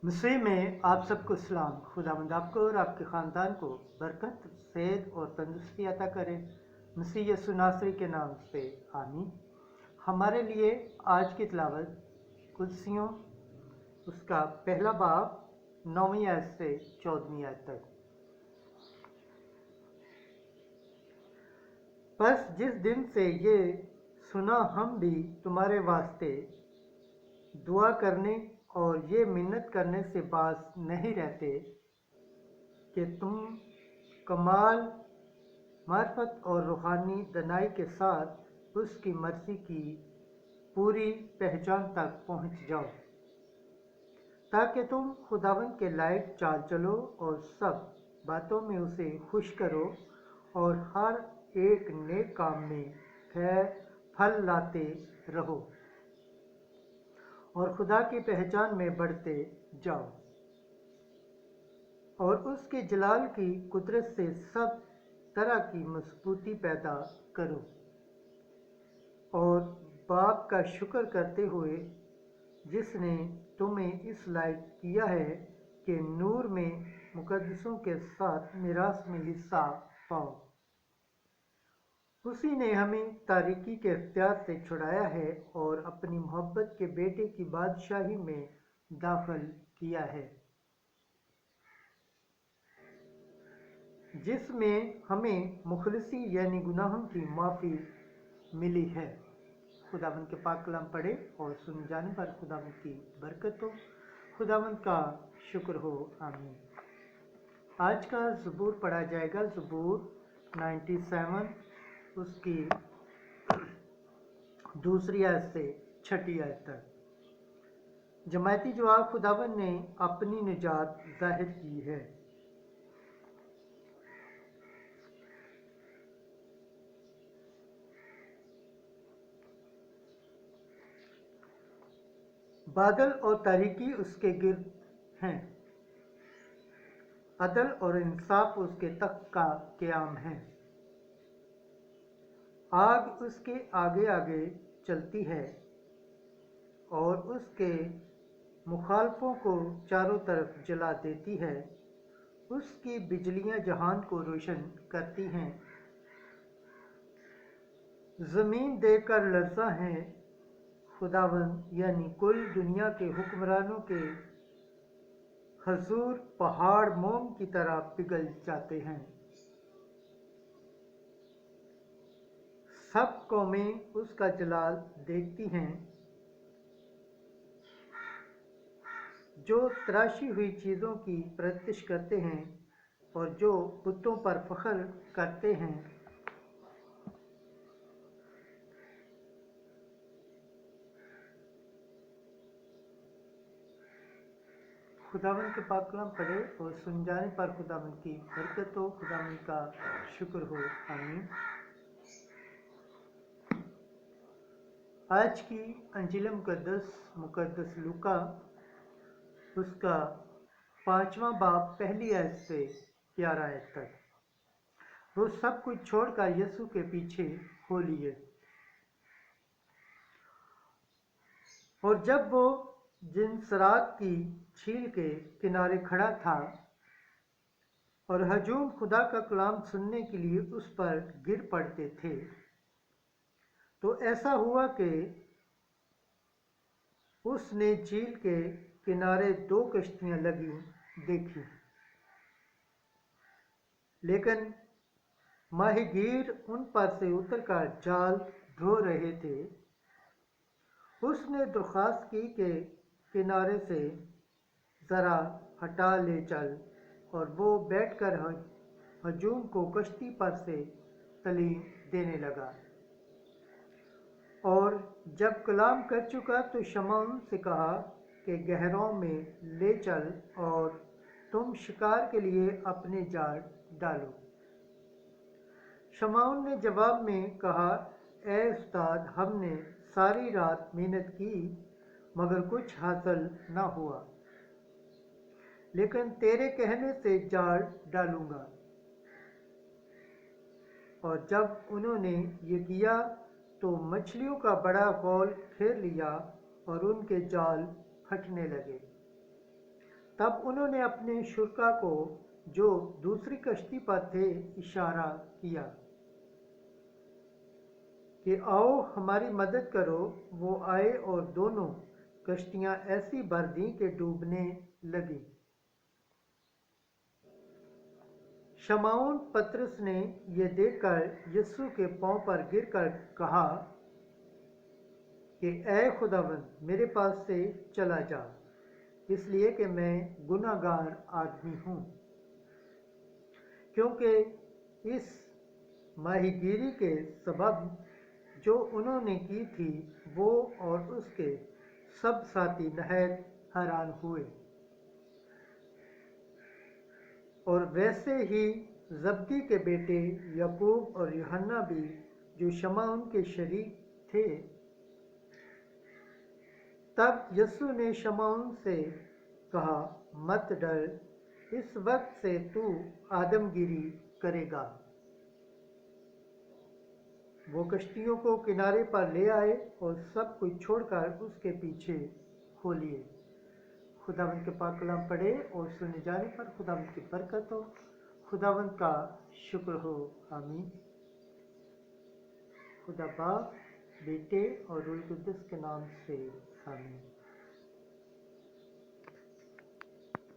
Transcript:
मसीह में आप सबको सलाम। खुदावंद आपको और आपके ख़ानदान को बरकत, सेहत और तंदुरुस्ती अता करे। मसीह यीशु नासरी के नाम से आमीन। हमारे लिए आज की तिलावत कुदसियों उसका पहला बाब 9वीं आयत से 14वीं आयत तक। बस जिस दिन से ये सुना हम भी तुम्हारे वास्ते दुआ करने और ये मिन्नत करने से बाज नहीं रहते कि तुम कमाल मार्फत और रूहानी दनाई के साथ उसकी मर्जी की पूरी पहचान तक पहुंच जाओ, ताकि तुम खुदावंद के लायक चाल चलो और सब बातों में उसे खुश करो और हर एक नेक काम में खैर फल लाते रहो और खुदा की पहचान में बढ़ते जाओ और उसके जलाल की कुदरत से सब तरह की मजबूती पैदा करो और बाप का शुक्र करते हुए जिसने तुम्हें इस लायक किया है कि नूर में मुकद्दसों के साथ मिरास में हिस्सा पाओ। उसी ने हमें तारीकी के इख्तियार से छुड़ाया है और अपनी मोहब्बत के बेटे की बादशाही में दाखिल किया है, जिसमें हमें मुखलिसी यानी गुनाहों की माफ़ी मिली है। खुदावंद के पाक कलाम पढ़े और सुन जाने पर खुदावंद की बरकत हो, खुदावंद का शुक्र हो। आमीन। आज का ज़बूर पढ़ा जाएगा, ज़बूर 97 उसकी दूसरी आयत से छठी आयत तक। जमायती जवाब खुदावंद ने अपनी निजात जाहिर की है। बादल और तारीकी उसके गिर्द हैं, अदल और इंसाफ उसके तख्त का क़याम है। आग उसके आगे आगे चलती है और उसके मुखालफों को चारों तरफ जला देती है। उसकी बिजलियां जहान को रोशन करती हैं। ज़मीन देखकर लर्ज़ा हैं। खुदावंद यानी कुल दुनिया के हुक्मरानों के हजूर पहाड़ मोम की तरह पिघल जाते हैं। सब कौमें उसका जलाल देखती हैं। जो तराशी हुई चीज़ों की परस्तिश करते हैं और जो बुतों पर फख्र करते हैं। खुदावंद के पाक कलाम पढ़े और सुन जाने पर खुदावंद की बरकत हो, खुदावंद का शुक्र हो। आमीन। आज की अंजिल मुकद्दस लूका उसका 5वां बाब पहली आयत से 11 आयत तक। वो सब कुछ छोड़कर यीशु के पीछे हो लिए और जब वो जिनसरात की झील के किनारे खड़ा था और हजूम खुदा का कलाम सुनने के लिए उस पर गिर पड़ते थे, तो ऐसा हुआ कि उसने झील के किनारे 2 कश्तियां लगी देखी, लेकिन माहीगीर उन पर से उतरकर जाल धो रहे थे। उसने दरख्वास्त की कि किनारे से ज़रा हटा ले चल, और वो बैठकर हजूम को कश्ती पर से तालीम देने लगा। और जब कलाम कर चुका तो शमौन से कहा कि गहरों में ले चल और तुम शिकार के लिए अपने जाल डालो। शमौन ने जवाब में कहा, ए उस्ताद, हमने सारी रात मेहनत की मगर कुछ हासिल न हुआ, लेकिन तेरे कहने से जाल डालूंगा। और जब उन्होंने ये किया तो मछलियों का बड़ा गौल घेर लिया और उनके जाल फटने लगे। तब उन्होंने अपने शुरका को जो दूसरी कश्ती पर थे इशारा किया कि आओ हमारी मदद करो। वो आए और दोनों कश्तियां ऐसी भर दी कि डूबने लगी। शमौन पतरस ने यह देखकर यीशु के पांव पर गिरकर कहा कि ऐ खुदावंद, मेरे पास से चला जा, इसलिए कि मैं गुनाहगार आदमी हूँ। क्योंकि इस माहीगीरी के सबब जो उन्होंने की थी, वो और उसके सब साथी नहायत हैरान हुए। और वैसे ही जब्दी के बेटे याकूब और यूहन्ना भी, जो शमौन के शरीक थे। तब यीशु ने शमौन से कहा, मत डर, इस वक्त से तू आदमगिरी करेगा। वो कश्तियों को किनारे पर ले आए और सब कुछ छोड़कर उसके पीछे हो लिए। खुदावंद के पाक कलाम पढ़े और सुने जाने पर खुदावंद की बरकत हो। खुदावंद का शुक्र हो। आमीन। खुदा बाप, बेटे और रूह कुद्दुस के नाम से आमीन।